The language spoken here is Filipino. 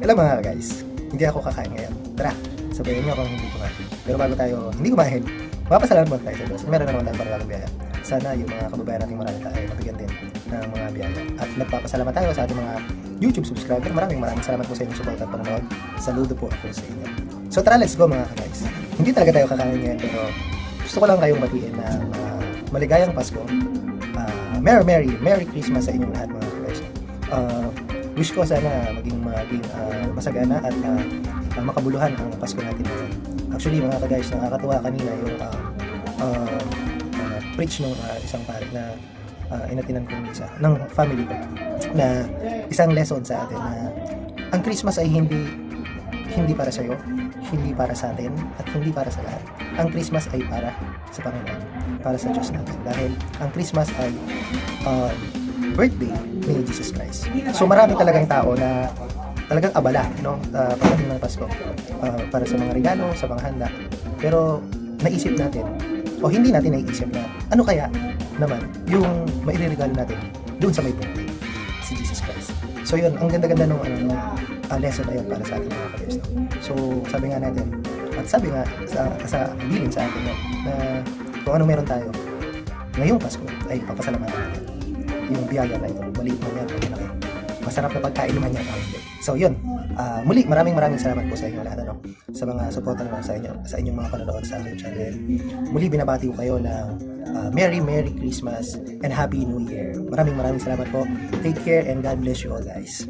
Hello mga guys, hindi ako kakain ngayon. Tara, sabayan niyo akong hindi kumain. Pero bago tayo hindi kumain, mapapasalamat muna tayo sa Diyos. Meron naman tayong pangalawang biyaya. Sana yung mga kababayan nating marami tayo ay mabigyan din ng mga biyaya. At nagpapasalamat tayo sa ating mga YouTube subscriber. Maraming salamat po sa inyong support at panonood. Saludo po ako sa inyo. So tara, let's go mga guys. Hindi talaga tayo kakain ngayon, pero gusto ko lang kayong batiin na maligayang Pasko. Merry Christmas sa inyong lahat mga guys. Wish ko sana maging masagana at makabuluhan ang Pasko natin ngayon. Actually mga ka-guys, nakakatuwa kanina yung preach ng isang pare na inatinan kong isa ng family ko na isang lesson sa atin na ang Christmas ay hindi para sa iyo, hindi para sa atin at hindi para sa lahat. Ang Christmas ay para sa Panginoon, para sa Diyos natin, dahil ang Christmas ay birthday ni Jesus Christ. So marami talagang tao na talagang abala, no, pagdating ng Pasko, para sa mga regalo, sa mga handa. Pero naisip natin, o hindi natin naiisip na ano kaya naman yung maireregalo natin doon sa may birthday, si Jesus Christ. So yun, ang ganda-ganda nung lesson na yun para sa ating mga kapatid. So sabi nga natin, at sabi nga sa bilin sa atin, no, na kung ano meron tayo ngayong Pasko ay papasalamatan natin yung biyaya na ito. Maliit man yan, malaki. Masarap na pagkain naman yan. So yun, muli maraming salamat po sa inyo lahat, ano, sa mga suporta naman sa inyong mga panonood sa aking channel. Muli binabati ko kayo ng Merry Christmas and Happy New Year. Maraming salamat po. Take care and God bless you all guys.